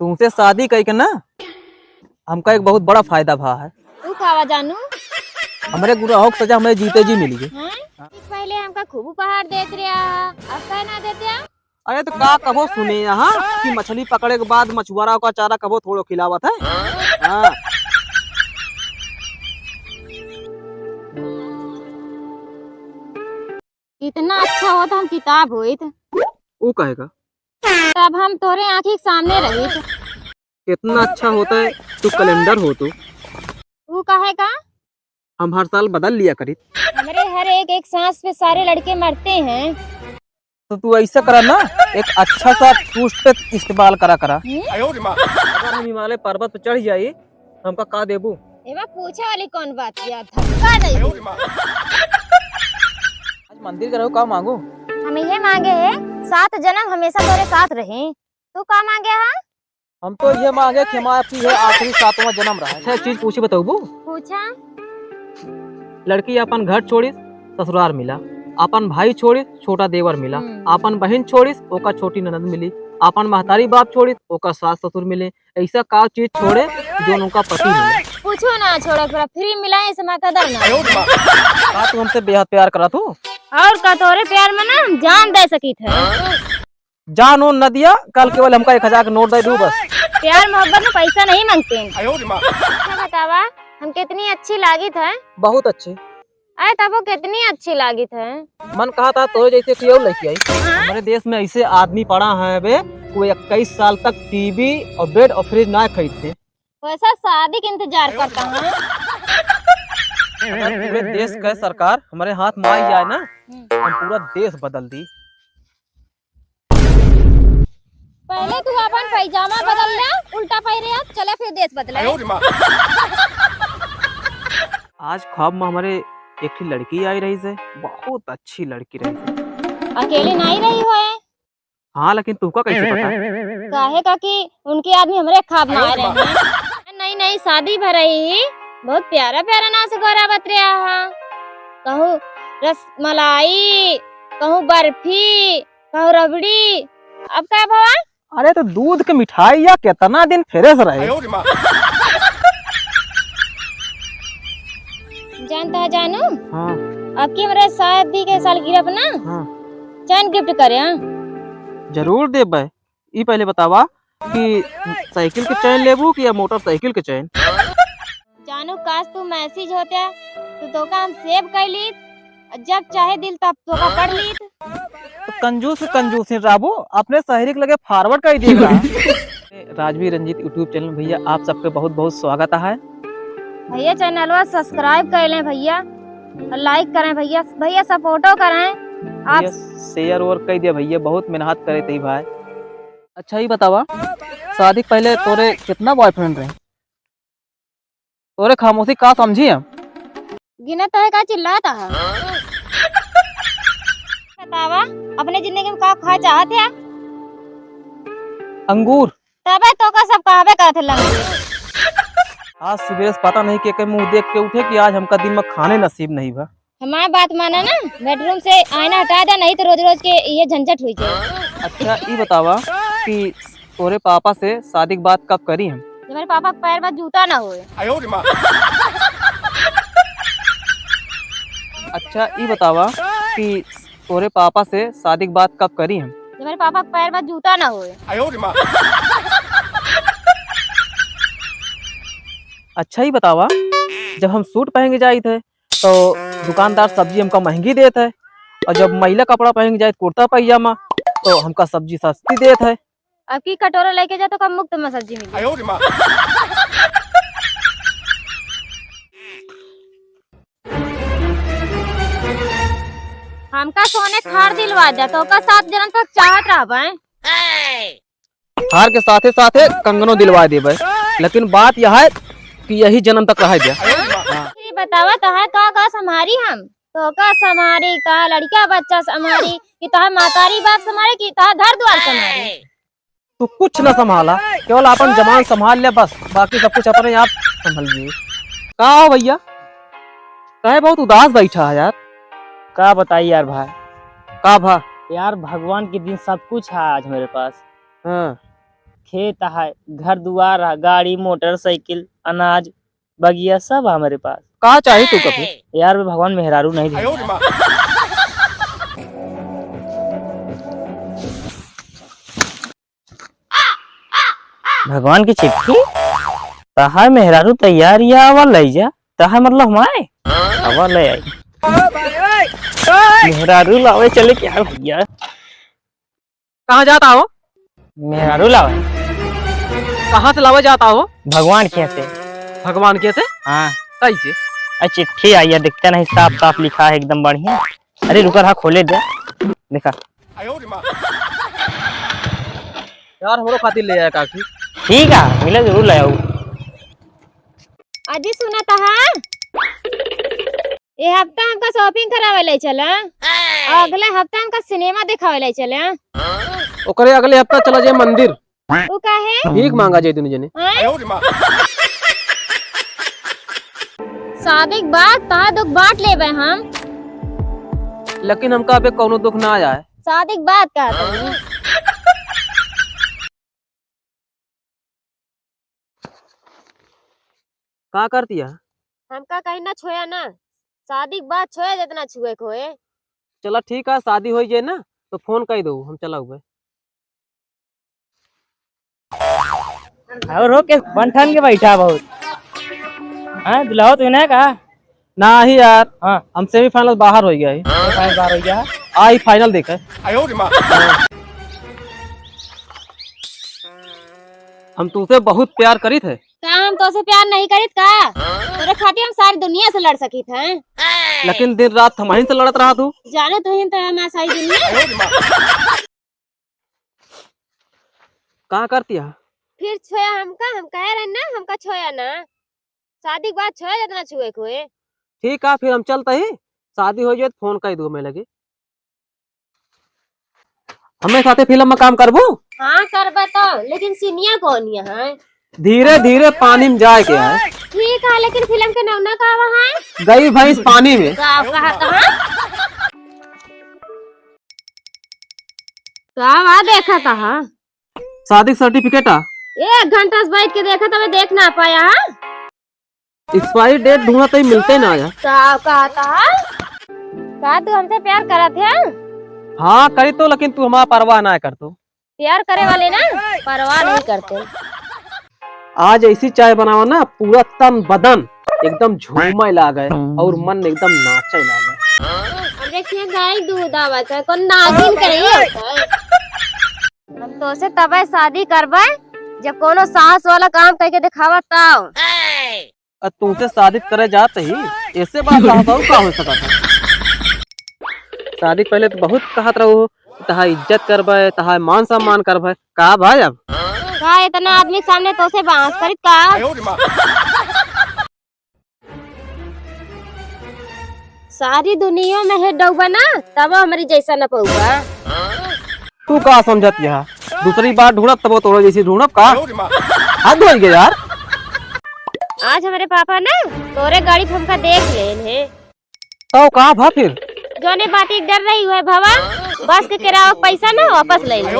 तुमसे शादी कई के ना हमका एक बहुत बड़ा फायदा भा है। तू खावा जानू हमारे गुनाहों की सजा हमें जीते जी मिली है। हैं? पहले हमका खूब उपहार देत रहा, अब कह ना देते। अरे तो का कबो सुने यहाँ कि मछली पकड़े के बाद मछुआरा का चारा कबो थोड़ो खिलावत है। हाँ। कितना अच्छा होता हम किताब होइत, वो कहेगा तब हम तोरे आँखी के सामने रहित। कितना अच्छा होता है तू कैलेंडर हो तो तू कहेगा हम हर साल बदल लिया करी। हमारे हर एक सांस पे सारे लड़के मरते हैं। तो तू ऐसा करा ना, एक अच्छा सा टूस्ट पे इस्तेमाल करा करा। अगर हम हिमालय पर्वत पे चढ़ जाये हमका का देबू? एवा पूछे वाली कौन बात किया, धक्का दे। आज मंदिर के रहो का मांगो? हम ये मांगे है 7 जन्म हमेशा तोरे साथ रहे। तू का मांगे है? हम तो ये मांगे कि हमारी है आखिरी 7वां जन्म रहा। अच्छा एक चीज पूछी बताऊ बू, पूछा। लड़की अपन घर छोड़ी ससुराल मिला, अपन भाई छोड़ी छोटा देवर मिला, अपन बहन छोड़ी ओका छोटी ननद मिली, अपन महतारी बाप छोड़ी ओका सास ससुर मिले, ऐसा का चीज छोड़े जो उनका पति मिले? पूछो ना, छोड़ा पूरा फ्री मिला है इसमें कदर ना। का तू हमसे बेहद प्यार करा तू? और का तोरे प्यार में ना जान दे सकी थे। जान न दिया, कल केवल हमका 1000 का नोट दे दू बस। प्यार मोहब्बत में पैसा नहीं मांगते हैं। अच्छा बतावा हम कितनी अच्छी लागी थे? बहुत अच्छी। अरे तब वो कितनी अच्छी लागी थे। मन कहा था तो जैसे कि और लड़की आई। हमारे देश में ऐसे आदमी पड़ा है बे, वो 21 साल तक टीवी और बेड और फ्रिज ना खरीदते। वैसा शादी का इंतजार करता हूँ। अगर पूरे देश का सरकार हमारे हाथ में आई जाए ना, हम पूरा देश बदल दी। पहले तू अपन पैजामा बदल ले, उल्टा पहने अब चले फिर देश बदले। आज ख्वाब में हमारे एक ही लड़की आई रही से, बहुत अच्छी लड़की रही से। अकेले नहीं रही हो है? हाँ लेकिन तुमका कैसे पता? काहे का कि उनके आदमी हमारे ख्वाब में आ रहे हैं। नहीं नहीं शादी भर रही, बहुत प्यारा प्यारा नाम से गोरा बतरिया है। कहूँ रस मलाई, कहूँ बर्फी, कहूँ रबड़ी, अब क्या भवा? अरे तो दूध के मिठाई या कितना दिन फ्रेश रहे। जानता है जानू? हाँ। अब की हमारे शादी के सालगिरह पर ना हाँ। चैन गिफ्ट करे। हाँ जरूर दे भाई। ये पहले बतावा कि साइकिल के चैन लेबू कि या मोटरसाइकिल के चैन? जानू काश तू मैसेज होता तो का हम सेव कर ली, जब चाहे दिल तब तो का पढ़ ली। तो कंजूस राबू अपने शहरी के लगे फॉरवर्ड कर देख रहा। राजवीर रंजीत यूट्यूब चैनल भैया आप सबके बहुत बहुत स्वागत है। भैया चैनल सब्सक्राइब कर लें भैया, लाइक करें भैया, भैया सपोर्टो करें आप, शेयर और कर दिया भैया, बहुत मेहनत करे थे भाई। अच्छा ही बतावा शादी पहले तोरे कितना बॉयफ्रेंड रहे? तोरे खामोशी का समझी हम? गिनत है का चिल्लाता है? बतावा अपने जिंदगी में का खा चाहते हैं? अंगूर। तबे तो का सब कहबे करते लंगूर। आज सुबह से पता नहीं के मुंह देख के उठे कि आज हमका दिन में खाने नसीब नहीं बा। हमारी बात माना ना, बेडरूम से आईना हटा दे, नहीं तो रोज रोज के ये झंझट हुई जाए। अच्छा ये बतावा कि तोरे पापा से शादी की बात कब करी हम? जब मेरे पापा के पैर में जूता ना होए। अच्छा ये बतावा कि तोरे पापा से शादी की बात कब करी हम? जब मेरे पापा के पैर में जूता ना होए। अच्छा ही बतावा जब हम सूट पहन के जाए थे तो दुकानदार सब्जी हमका महंगी देते है, और जब महिला कपड़ा पहन के जाए कुर्ता पैजामा तो हमका सब्जी सस्ती देते है। अब की कटोरा लेके जाए तो कब मुफ्त में सब्जी मिली। हमका सोने थार दिलवा दे तो का 7 जन्म तक चाहत रह। थार के साथे साथे कंगनों दिलवा देबे, लेकिन बात यह है कि यही जन्म तक रह गया। बतावा तो है का संभारी हम तो का संभारी, का लड़का बच्चा संभारी, कि तो मातारी बाप संभारी, कि तो घर द्वार संभारी। तू कुछ न संभाला, केवल अपन जमान संभाल ले बस, बाकी सब कुछ अपने आप संभालिए। का हो भैया, काहे बहुत उदास बैठा है यार? का बताइए यार भाई। का भा? यार भगवान के दिन सब कुछ है आज मेरे पास। हाँ। खेत है, घर दुआर है, गाड़ी मोटरसाइकिल अनाज बगिया सब है हमारे पास। कहा चाहिए तू कभी? यार मैं भगवान मेहरारू नहीं दे। भगवान की चिट्ठी तहा मेहरारू तैयार या आवा ले जा तहा मतलब हमारे आवा ले आई मेहरारू लावे चले क्या भैया। कहाँ जाता हो? मेहरारू लावे कहाँ से लावे जाता हो? भगवान के से। भगवान के से? हाँ कैसे? चिट्ठी आई है, दिखता नहीं, साफ साफ लिखा है एकदम बढ़िया। अरे रुका रहा, खोले दे देखा। यार हमरो खातिर ले आया काकी। ठीक है मिले जरूर ले आऊ। अजी सुना तहा ये हफ्ता हमका शॉपिंग करावे ले चला, अगले हफ्ता हमका सिनेमा दिखावे ले चला। ओकरे अगले हफ्ता चला जाए मंदिर। वो काहे? भीख मांगा जाए दोनों जने। शादी के बाद तहा दुख बांट लेबे हम, लेकिन हमका अबे कोनो दुख ना आया है। शादी के बाद का तुम का करती है? हमका कहीं ना छोया ना, शादी के बाद छोया जितना छुए खोए। चला ठीक है, शादी हो जाए ना तो फोन कर दो, हम चला हुए। और हो के बंठन के बैठा बहुत। हाँ बुलाओ तो ना का ना ही यार। हाँ हम सेमीफाइनल बाहर हो गया है। बार हो गया। आई फाइनल देखा। हम तुझसे बहुत प्यार करी थे। का हम तो से प्यार नहीं करित का? तेरे खातिर हम सारी दुनिया से लड़ सकी थे, लेकिन दिन रात हमारी से लड़त रहा तू। जाने तो ही तो मैं सारी दुनिया। कहाँ करती है? फिर छोया हमका, हम कह रहे ना हमका छोया ना, शादी के बाद छोया जितना छुए खोए। ठीक है फिर हम चलते ही, शादी हो जाए तो फोन कर दो मैं लगे। हमें साथे फिल्म में काम करबो। हाँ करबा तो, लेकिन सीनिया कौन है? धीरे धीरे पानी में जाए के है। ठीक है, लेकिन फिल्म के नौना का वहाँ गई भैंस पानी में। कहा देखा था? शादी सर्टिफिकेट आ। 1 घंटा से बैठ के देखा तो मैं देख ना पाया। एक्सपायरी डेट ढूंढा तो मिलते ना आया। कहा था तू हमसे प्यार करा थे? हाँ करी तो, लेकिन तू हमारा परवाह ना कर। तो प्यार करे वाले ना परवाह नहीं करते। आज ऐसी चाय बनावा ना, पूरा तन बदन एकदम झूमे लागे और मन एकदम नाचे लागे। देखिए गाय दूध आवत है, कौन नागिन करिए। हम तो से तब शादी करबे जब कोनो साहस वाला काम करके दिखावा तब। तुमसे शादी करे जाते ही ऐसे बात का हो सका था। शादी पहले तो बहुत कहत रहो, तहा इज्जत करबे, तहा मान सम्मान करबे। का भाई अब का इतना आदमी के सामने तो से बांस करित का? सारी दुनिया में है डूबा ना, तब हमारी जैसा न पऊगा। तू का समझत यहा? दूसरी बार ढूंढब तब तोरो जैसी ढूंढब का? हद हो गया यार। आज हमारे पापा ना तोरे गाड़ी पे हमका देख ले तो कहा भा फिर? जोने बात एक डर रही है भवा, बस के किराया पैसा ना वापस ले ले।